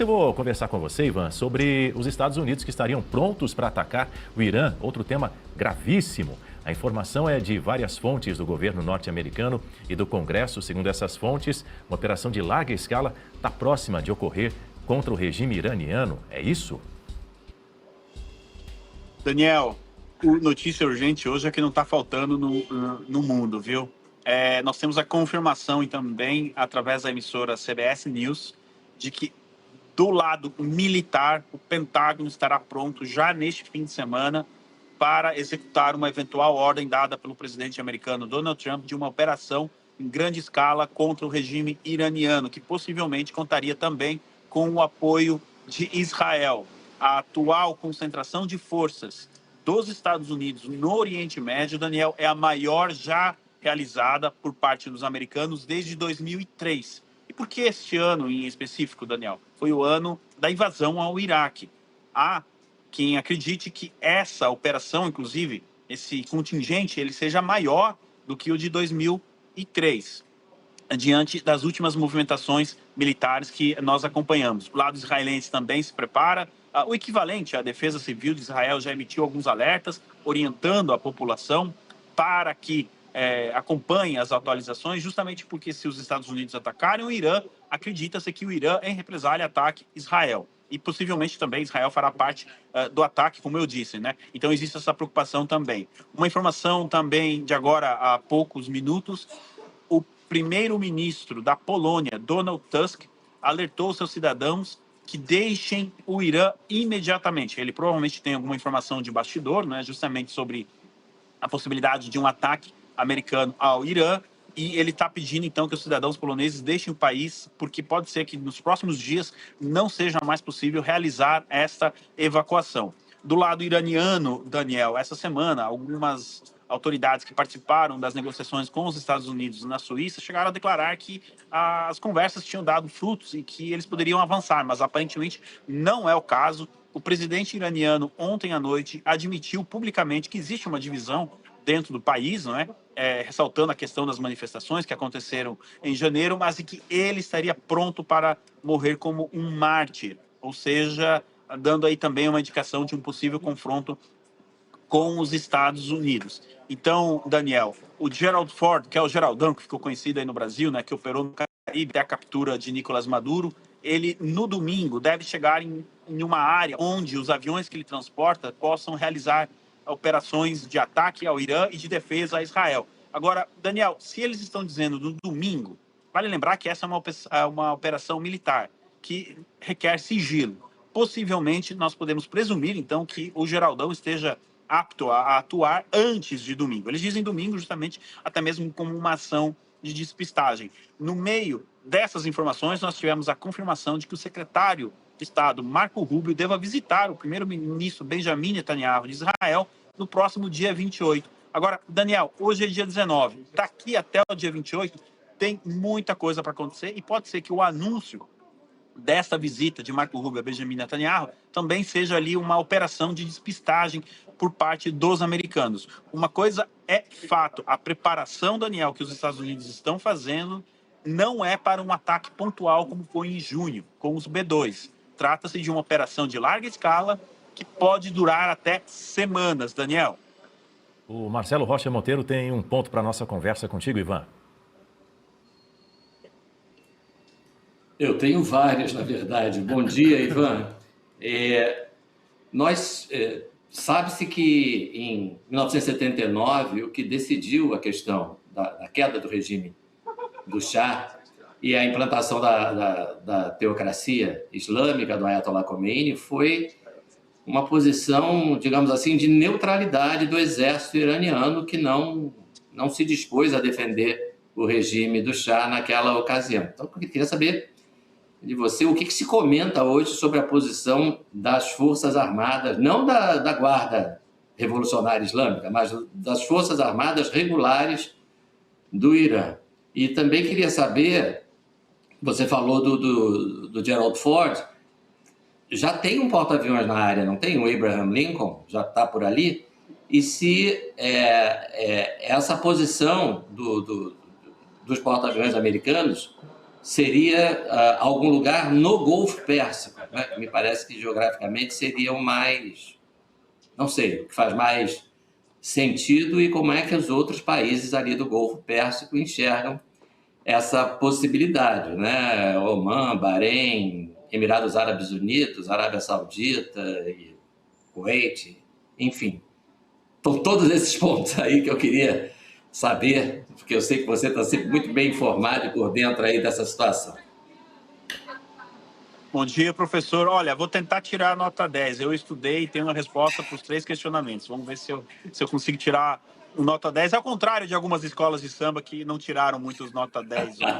Eu vou conversar com você, Ivan, sobre os Estados Unidos que estariam prontos para atacar o Irã, outro tema gravíssimo. A informação é de várias fontes do governo norte-americano e do Congresso. Segundo essas fontes, uma operação de larga escala está próxima de ocorrer contra o regime iraniano. É isso? Daniel, notícia urgente hoje é que não está faltando no mundo, viu? Nós temos a confirmação e também através da emissora CBS News de que do lado militar, o Pentágono estará pronto já neste fim de semana para executar uma eventual ordem dada pelo presidente americano Donald Trump de uma operação em grande escala contra o regime iraniano, que possivelmente contaria também com o apoio de Israel. A atual concentração de forças dos Estados Unidos no Oriente Médio, Daniel, é a maior já realizada por parte dos americanos desde 2003. E por que este ano em específico, Daniel? Foi o ano da invasão ao Iraque. Há quem acredite que essa operação, inclusive, esse contingente, ele seja maior do que o de 2003, diante das últimas movimentações militares que nós acompanhamos. O lado israelense também se prepara. O equivalente à Defesa Civil de Israel já emitiu alguns alertas, orientando a população para que acompanhe as atualizações, justamente porque se os Estados Unidos atacarem o Irã, acredita-se que o Irã, em represália, ataque Israel. E possivelmente também Israel fará parte do ataque, como eu disse, né? Então existe essa preocupação também. Uma informação também de agora há poucos minutos, o primeiro-ministro da Polônia, Donald Tusk, alertou seus cidadãos que deixem o Irã imediatamente. Ele provavelmente tem alguma informação de bastidor, né, justamente sobre a possibilidade de um ataque americano ao Irã, e ele está pedindo, então, que os cidadãos poloneses deixem o país, porque pode ser que nos próximos dias não seja mais possível realizar esta evacuação. Do lado iraniano, Daniel, essa semana, algumas autoridades que participaram das negociações com os Estados Unidos na Suíça chegaram a declarar que as conversas tinham dado frutos e que eles poderiam avançar, mas aparentemente não é o caso. O presidente iraniano, ontem à noite, admitiu publicamente que existe uma divisão dentro do país, não é? Ressaltando a questão das manifestações que aconteceram em janeiro, mas que ele estaria pronto para morrer como um mártir, ou seja, dando aí também uma indicação de um possível confronto com os Estados Unidos. Então, Daniel, o Gerald Ford, que é o Geraldão, que ficou conhecido aí no Brasil, né, que operou no Caribe até a captura de Nicolás Maduro, ele, no domingo, deve chegar em uma área onde os aviões que ele transporta possam realizar operações de ataque ao Irã e de defesa a Israel. Agora, Daniel, se eles estão dizendo no domingo, vale lembrar que essa é uma operação militar que requer sigilo. Possivelmente, nós podemos presumir, então, que o Geraldão esteja apto a atuar antes de domingo. Eles dizem domingo justamente até mesmo como uma ação de despistagem. No meio dessas informações, nós tivemos a confirmação de que o secretário de Estado, Marco Rubio, deva visitar o primeiro-ministro Benjamin Netanyahu de Israel no próximo dia 28. Agora, Daniel, hoje é dia 19. Daqui até o dia 28 tem muita coisa para acontecer e pode ser que o anúncio desta visita de Marco Rubio a Benjamin Netanyahu também seja ali uma operação de despistagem por parte dos americanos. Uma coisa é fato, a preparação, Daniel, que os Estados Unidos estão fazendo não é para um ataque pontual como foi em junho, com os B-2. Trata-se de uma operação de larga escala que pode durar até semanas, Daniel. O Marcelo Rocha Monteiro tem um ponto para a nossa conversa contigo, Ivan. Eu tenho vários, na verdade. Bom dia, Ivan. Sabe-se que em 1979, o que decidiu a questão da queda do regime do Shah e a implantação da teocracia islâmica do Ayatollah Khomeini foi uma posição, digamos assim, de neutralidade do exército iraniano que não se dispôs a defender o regime do Shah naquela ocasião. Então, eu queria saber de você o que se comenta hoje sobre a posição das Forças Armadas, não da Guarda Revolucionária Islâmica, mas das Forças Armadas regulares do Irã. E também queria saber, você falou do Gerald Ford, já tem um porta-aviões na área, não tem? O Abraham Lincoln já está por ali? E se essa posição dos porta-aviões americanos seria algum lugar no Golfo Pérsico, né? Me parece que geograficamente seria o mais, não sei, o que faz mais sentido e como é que os outros países ali do Golfo Pérsico enxergam essa possibilidade, né? Omã, Bahrein, Emirados Árabes Unidos, Arábia Saudita, e Kuwait, enfim. Então, todos esses pontos aí que eu queria saber, porque eu sei que você está sempre muito bem informado e por dentro aí dessa situação. Bom dia, professor. Olha, vou tentar tirar a nota 10. Eu estudei e tenho uma resposta para os 3 questionamentos. Vamos ver se eu consigo tirar nota 10, ao contrário de algumas escolas de samba que não tiraram muitos nota 10 ontem.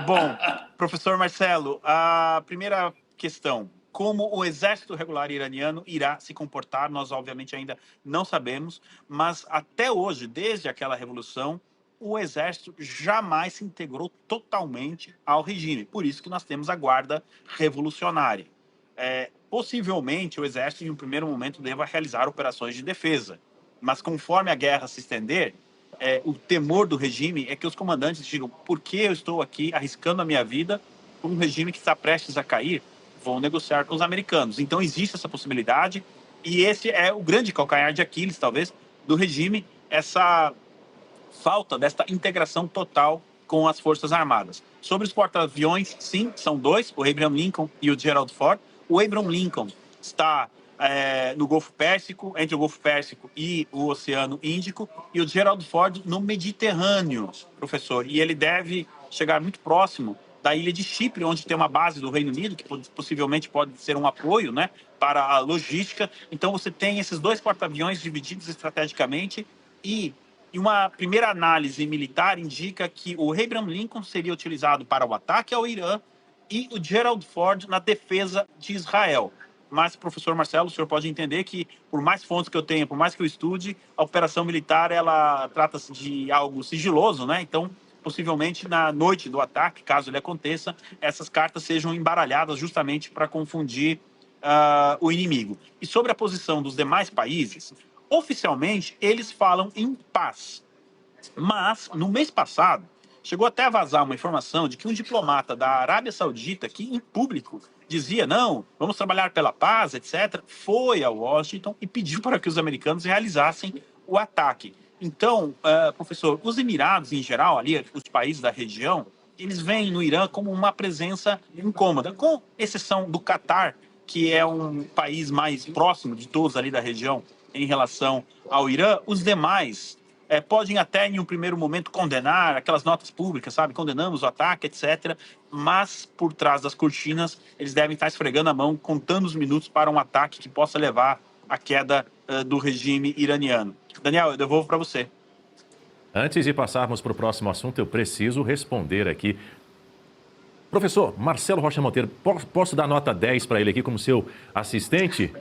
Bom, professor Marcelo, a primeira questão. Como o exército regular iraniano irá se comportar, nós obviamente ainda não sabemos, mas até hoje, desde aquela revolução, o exército jamais se integrou totalmente ao regime. Por isso que nós temos a guarda revolucionária. Possivelmente, o exército, em um primeiro momento, deva realizar operações de defesa. Mas conforme a guerra se estender, o temor do regime é que os comandantes digam: por que eu estou aqui arriscando a minha vida por um regime que está prestes a cair? Vou negociar com os americanos. Então, existe essa possibilidade, e esse é o grande calcanhar de Aquiles, talvez, do regime, essa falta desta integração total com as Forças Armadas. Sobre os porta-aviões, sim, são 2, o Abraham Lincoln e o Gerald Ford. O Abraham Lincoln está no Golfo Pérsico, entre o Golfo Pérsico e o Oceano Índico, e o Gerald Ford no Mediterrâneo, professor. E ele deve chegar muito próximo da ilha de Chipre, onde tem uma base do Reino Unido, que possivelmente pode ser um apoio, né, para a logística. Então, você tem esses 2 porta-aviões divididos estrategicamente, e uma primeira análise militar indica que o Abraham Lincoln seria utilizado para o ataque ao Irã e o Gerald Ford na defesa de Israel. Mas, professor Marcelo, o senhor pode entender que, por mais fontes que eu tenha, por mais que eu estude, a operação militar, ela trata-se de algo sigiloso, né? Então, possivelmente, na noite do ataque, caso ele aconteça, essas cartas sejam embaralhadas justamente para confundir o inimigo. E sobre a posição dos demais países, oficialmente, eles falam em paz. Mas, no mês passado, chegou até a vazar uma informação de que um diplomata da Arábia Saudita, que em público dizia: não, vamos trabalhar pela paz, etc., foi a Washington e pediu para que os americanos realizassem o ataque. Então, professor, os Emirados, em geral, ali, os países da região, eles veem no Irã como uma presença incômoda, com exceção do Catar, que é um país mais próximo de todos ali da região em relação ao Irã. Os demais podem até, em um primeiro momento, condenar aquelas notas públicas, sabe? Condenamos o ataque, etc. Mas, por trás das cortinas, eles devem estar esfregando a mão, contando os minutos para um ataque que possa levar à queda do regime iraniano. Daniel, eu devolvo para você. Antes de passarmos para o próximo assunto, eu preciso responder aqui. Professor Marcelo Rocha Monteiro, posso dar nota 10 para ele aqui como seu assistente?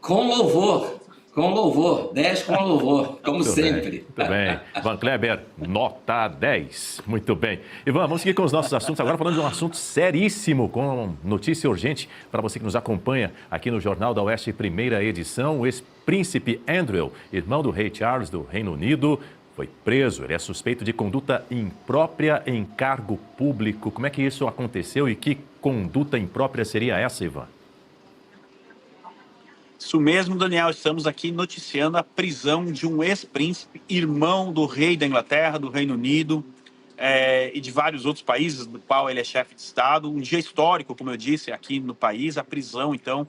Com louvor. Com louvor, 10 com louvor, como Muito sempre. Bem, muito bem. Van Kleber, nota 10. Muito bem. Ivan, vamos seguir com os nossos assuntos agora, falando de um assunto seríssimo, com notícia urgente para você que nos acompanha aqui no Jornal da Oeste, primeira edição. O ex-príncipe Andrew, irmão do rei Charles do Reino Unido, foi preso. Ele é suspeito de conduta imprópria em cargo público. Como é que isso aconteceu e que conduta imprópria seria essa, Ivan? Isso mesmo, Daniel. Estamos aqui noticiando a prisão de um ex-príncipe, irmão do rei da Inglaterra, do Reino Unido e de vários outros países, do qual ele é chefe de Estado. Um dia histórico, como eu disse, aqui no país, a prisão, então,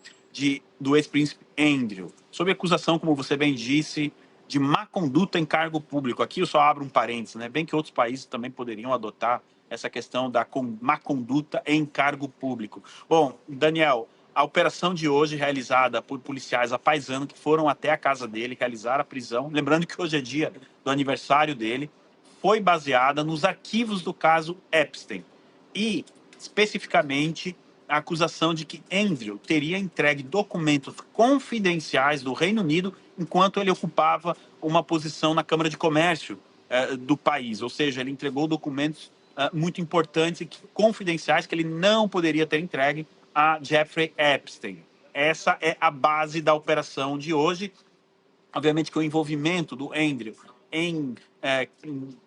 do ex-príncipe Andrew. Sob acusação, como você bem disse, de má conduta em cargo público. Aqui eu só abro um parênteses, né? Bem que outros países também poderiam adotar essa questão da má conduta em cargo público. Bom, Daniel, a operação de hoje, realizada por policiais à paisana, que foram até a casa dele realizar a prisão, lembrando que hoje é dia do aniversário dele, foi baseada nos arquivos do caso Epstein. E, especificamente, a acusação de que Andrew teria entregue documentos confidenciais do Reino Unido enquanto ele ocupava uma posição na Câmara de Comércio do país. Ou seja, ele entregou documentos muito importantes e confidenciais que ele não poderia ter entregue a Jeffrey Epstein. Essa é a base da operação de hoje. Obviamente que o envolvimento do Andrew em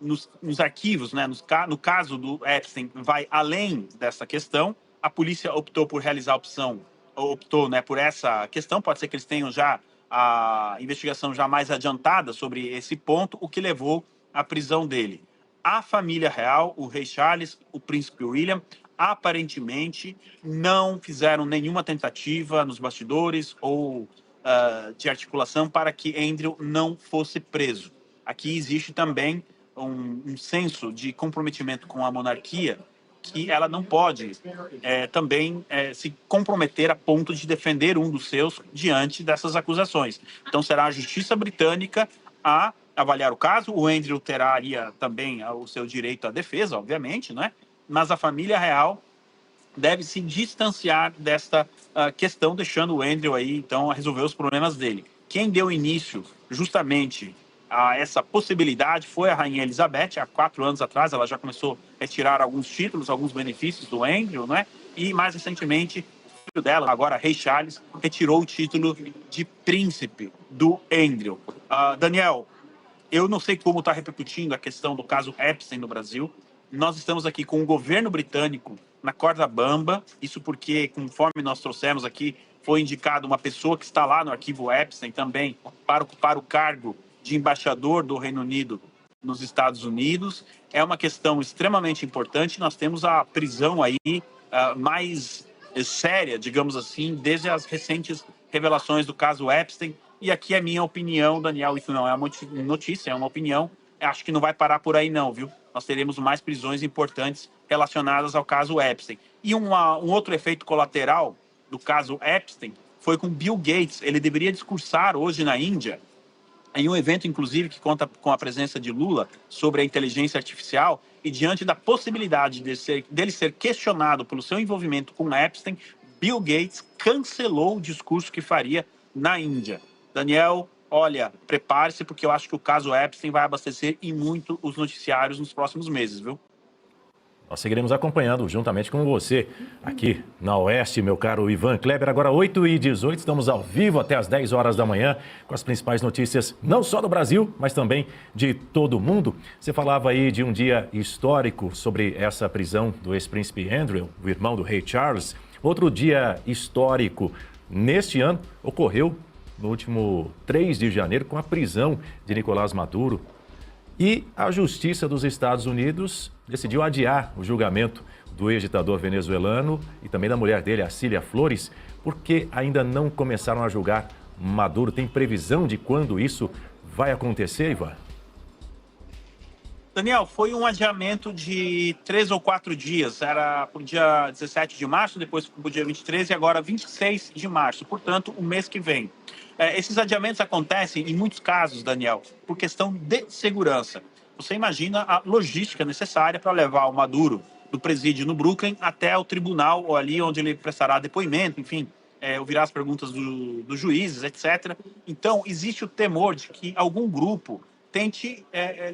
nos arquivos, né, no caso do Epstein, vai além dessa questão. A polícia optou por realizar a optou, né, por essa questão. Pode ser que eles tenham já a investigação já mais adiantada sobre esse ponto, o que levou à prisão dele. A família real, o rei Charles, o príncipe William, aparentemente não fizeram nenhuma tentativa nos bastidores ou de articulação para que Andrew não fosse preso. Aqui existe também um senso de comprometimento com a monarquia, que ela não pode também se comprometer a ponto de defender um dos seus diante dessas acusações. Então será a justiça britânica a avaliar o caso. O Andrew teria também o seu direito à defesa, obviamente, né? Mas a família real deve se distanciar desta questão, deixando o Andrew aí, então, a resolver os problemas dele. Quem deu início justamente a essa possibilidade foi a Rainha Elizabeth. Há 4 anos atrás, ela já começou a retirar alguns títulos, alguns benefícios do Andrew, né? E, mais recentemente, o filho dela, agora Rei Charles, retirou o título de príncipe do Andrew. Daniel, eu não sei como está repercutindo a questão do caso Epstein no Brasil. Nós estamos aqui com o governo britânico na corda bamba, isso porque, conforme nós trouxemos aqui, foi indicado uma pessoa que está lá no arquivo Epstein também para ocupar o cargo de embaixador do Reino Unido nos Estados Unidos. É uma questão extremamente importante. Nós temos a prisão aí mais séria, digamos assim, desde as recentes revelações do caso Epstein. E aqui é minha opinião, Daniel, isso não é uma notícia, é uma opinião. Acho que não vai parar por aí não, viu? Nós teremos mais prisões importantes relacionadas ao caso Epstein. E um outro efeito colateral do caso Epstein foi com Bill Gates. Ele deveria discursar hoje na Índia, em um evento, inclusive, que conta com a presença de Lula, sobre a inteligência artificial, e diante da possibilidade dele ser questionado pelo seu envolvimento com Epstein, Bill Gates cancelou o discurso que faria na Índia. Daniel, olha, prepare-se, porque eu acho que o caso Epstein vai abastecer e muito os noticiários nos próximos meses, viu? Nós seguiremos acompanhando juntamente com você aqui na Oeste, meu caro Ivan Kleber. Agora 8h18, estamos ao vivo até às 10 horas da manhã com as principais notícias, não só do Brasil, mas também de todo o mundo. Você falava aí de um dia histórico sobre essa prisão do ex-príncipe Andrew, o irmão do rei Charles. Outro dia histórico neste ano ocorreu no último 3 de janeiro com a prisão de Nicolás Maduro. E a Justiça dos Estados Unidos decidiu adiar o julgamento do ex-ditador venezuelano e também da mulher dele, a Cília Flores, porque ainda não começaram a julgar Maduro. Tem previsão de quando isso vai acontecer, Ivan? Daniel, foi um adiamento de 3 ou 4 dias. Era para o dia 17 de março, depois para o dia 23 e agora 26 de março. Portanto, o mês que vem. Esses adiamentos acontecem, em muitos casos, Daniel, por questão de segurança. Você imagina a logística necessária para levar o Maduro do presídio no Brooklyn até o tribunal, ou ali onde ele prestará depoimento, enfim, ouvirá as perguntas dos juízes, etc. Então, existe o temor de que algum grupo tente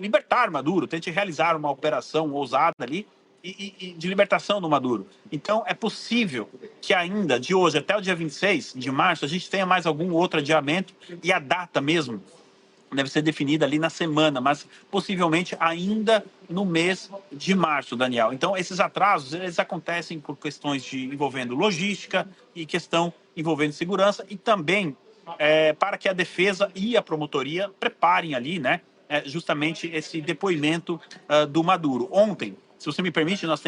libertar Maduro, tente realizar uma operação ousada ali e de libertação do Maduro. Então, é possível que ainda, de hoje até o dia 26 de março, a gente tenha mais algum outro adiamento, e a data mesmo deve ser definida ali na semana, mas possivelmente ainda no mês de março, Daniel. Então, esses atrasos, eles acontecem por questões envolvendo logística e questão envolvendo segurança, e também para que a defesa e a promotoria preparem ali, né, justamente esse depoimento do Maduro. Ontem, se você me permite, nós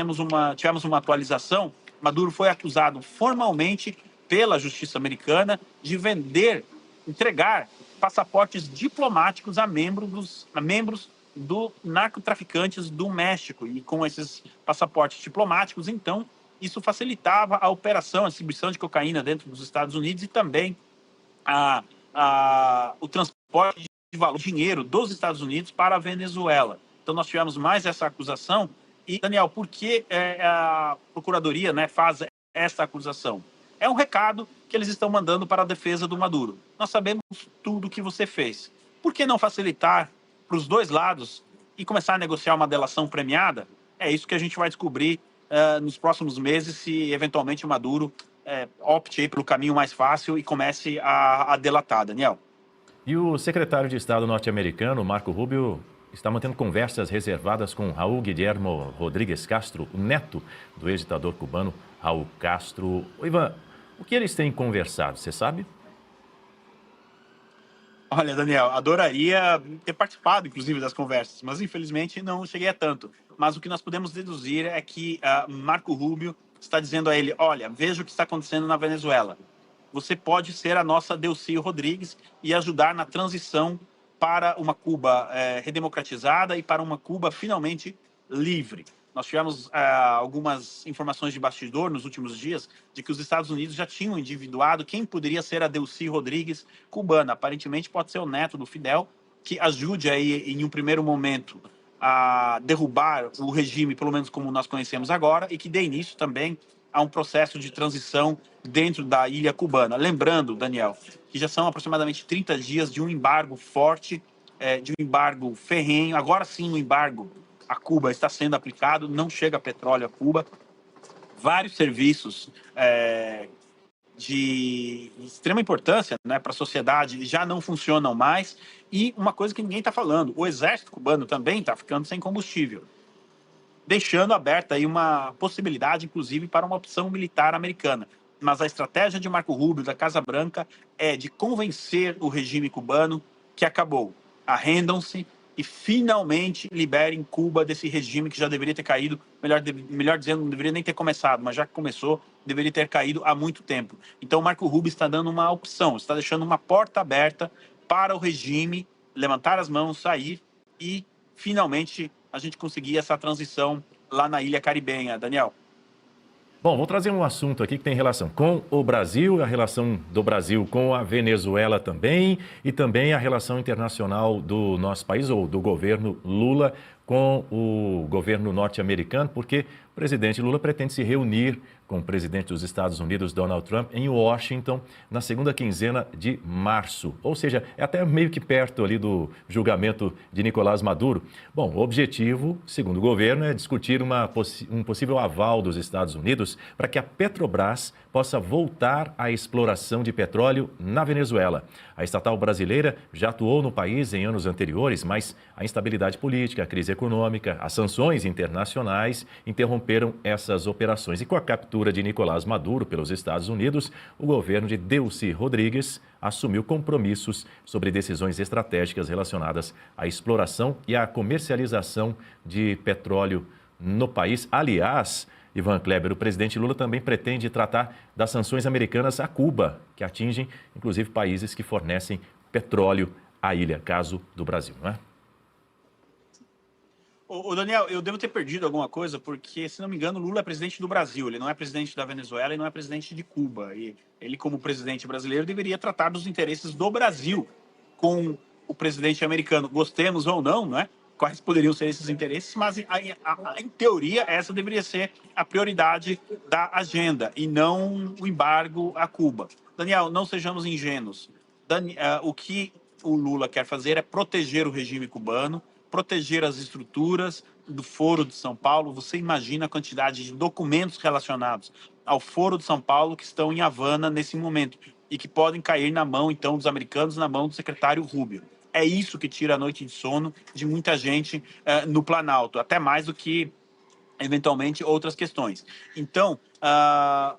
tivemos uma atualização. Do foi acusado formalmente pela justiça americana de entregar passaportes diplomáticos a membros do narcotraficantes do México. E com esses passaportes diplomáticos, então, isso facilitava a operação, a distribuição de cocaína dentro dos Estados Unidos e também o transporte de valor, dinheiro dos Estados Unidos para a Venezuela. Então, nós tivemos mais essa acusação. E, Daniel, por que a Procuradoria, né, faz essa acusação? É um recado que eles estão mandando para a defesa do Maduro. Nós sabemos tudo o que você fez. Por que não facilitar para os dois lados e começar a negociar uma delação premiada? É isso que a gente vai descobrir nos próximos meses, se eventualmente o Maduro opte aí pelo caminho mais fácil e comece a delatar, Daniel. E o secretário de Estado norte-americano, Marco Rubio, está mantendo conversas reservadas com Raul Guillermo Rodrigues Castro, o neto do ex-ditador cubano Raul Castro. Ô, Ivan, o que eles têm conversado, você sabe? Olha, Daniel, adoraria ter participado, inclusive, das conversas, mas infelizmente não cheguei a tanto. Mas o que nós podemos deduzir é que Marco Rubio está dizendo a ele: olha, veja o que está acontecendo na Venezuela. Você pode ser a nossa Delcy Rodrigues e ajudar na transição para uma Cuba redemocratizada e para uma Cuba finalmente livre. Nós tivemos algumas informações de bastidor nos últimos dias de que os Estados Unidos já tinham individuado quem poderia ser a Delcy Rodrigues cubana. Aparentemente pode ser o neto do Fidel, que ajude aí, em um primeiro momento, a derrubar o regime, pelo menos como nós conhecemos agora, e que dê início também a um processo de transição dentro da ilha cubana. Lembrando, Daniel, que já são aproximadamente 30 dias de um embargo forte, de um embargo ferrenho. Agora sim, o embargo a Cuba está sendo aplicado, não chega petróleo a Cuba. Vários serviços de extrema importância, né, para a sociedade já não funcionam mais. E uma coisa que ninguém está falando, o exército cubano também está ficando sem combustível, deixando aberta aí uma possibilidade, inclusive, para uma opção militar americana. Mas a estratégia de Marco Rubio, da Casa Branca, é de convencer o regime cubano que acabou. Arrendam-se e finalmente liberem Cuba desse regime que já deveria ter caído, melhor dizendo, não deveria nem ter começado, mas já que começou, deveria ter caído há muito tempo. Então, Marco Rubio está dando uma opção, está deixando uma porta aberta para o regime levantar as mãos, sair e, finalmente, a gente conseguir essa transição lá na ilha caribenha, Daniel. Bom, vou trazer um assunto aqui que tem relação com o Brasil, a relação do Brasil com a Venezuela também, e também a relação internacional do nosso país, ou do governo Lula, com o governo norte-americano, porque o presidente Lula pretende se reunir com o presidente dos Estados Unidos, Donald Trump, em Washington, na segunda quinzena de março. Ou seja, é até meio que perto ali do julgamento de Nicolás Maduro. Bom, o objetivo, segundo o governo, é discutir um possível aval dos Estados Unidos para que a Petrobras possa voltar à exploração de petróleo na Venezuela. A estatal brasileira já atuou no país em anos anteriores, mas a instabilidade política, a crise econômica, as sanções internacionais interromperam essas operações. E com a captura de Nicolás Maduro pelos Estados Unidos, o governo de Delcy Rodrigues assumiu compromissos sobre decisões estratégicas relacionadas à exploração e à comercialização de petróleo no país. Aliás, Ivan Kleber, o presidente Lula também pretende tratar das sanções americanas a Cuba, que atingem, inclusive, países que fornecem petróleo à ilha, caso do Brasil, não é? Ô, Daniel, eu devo ter perdido alguma coisa, porque, se não me engano, Lula é presidente do Brasil, ele não é presidente da Venezuela e não é presidente de Cuba. E ele, como presidente brasileiro, deveria tratar dos interesses do Brasil com o presidente americano. Gostemos ou não, não é? Quais poderiam ser esses interesses, mas, em teoria, essa deveria ser a prioridade da agenda e não o embargo a Cuba. Daniel, não sejamos ingênuos. O que o Lula quer fazer é proteger o regime cubano, proteger as estruturas do Foro de São Paulo. Você imagina a quantidade de documentos relacionados ao Foro de São Paulo que estão em Havana nesse momento e que podem cair na mão, então, dos americanos, na mão do secretário Rubio. É isso que tira a noite de sono de muita gente no Planalto, até mais do que, eventualmente, outras questões. Então,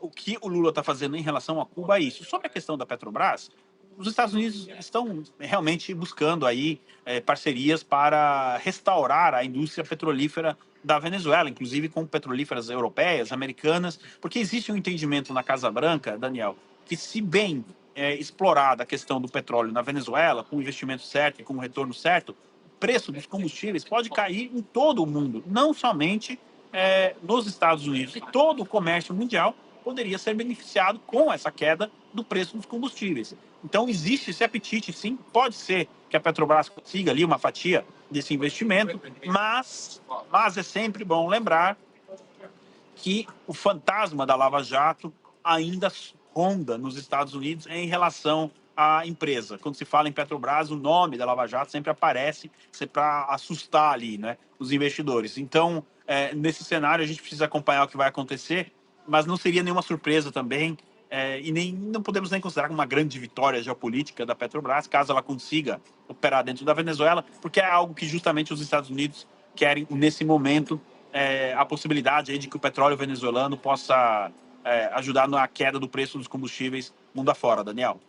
o que o Lula está fazendo em relação a Cuba é isso. Sobre a questão da Petrobras, os Estados Unidos estão realmente buscando aí parcerias para restaurar a indústria petrolífera da Venezuela, inclusive com petrolíferas europeias, americanas, porque existe um entendimento na Casa Branca, Daniel, que se bem explorada a questão do petróleo na Venezuela, com o investimento certo e com o retorno certo, o preço dos combustíveis pode cair em todo o mundo, não somente nos Estados Unidos. E todo o comércio mundial poderia ser beneficiado com essa queda do preço dos combustíveis. Então, existe esse apetite, sim. Pode ser que a Petrobras consiga ali uma fatia desse investimento, mas é sempre bom lembrar que o fantasma da Lava Jato ainda ronda nos Estados Unidos em relação à empresa. Quando se fala em Petrobras, o nome da Lava Jato sempre aparece para assustar ali, né, os investidores. Então, nesse cenário, a gente precisa acompanhar o que vai acontecer, mas não seria nenhuma surpresa também e não podemos nem considerar uma grande vitória geopolítica da Petrobras, caso ela consiga operar dentro da Venezuela, porque é algo que justamente os Estados Unidos querem nesse momento, a possibilidade aí de que o petróleo venezuelano possa ajudar na queda do preço dos combustíveis mundo afora, Daniel.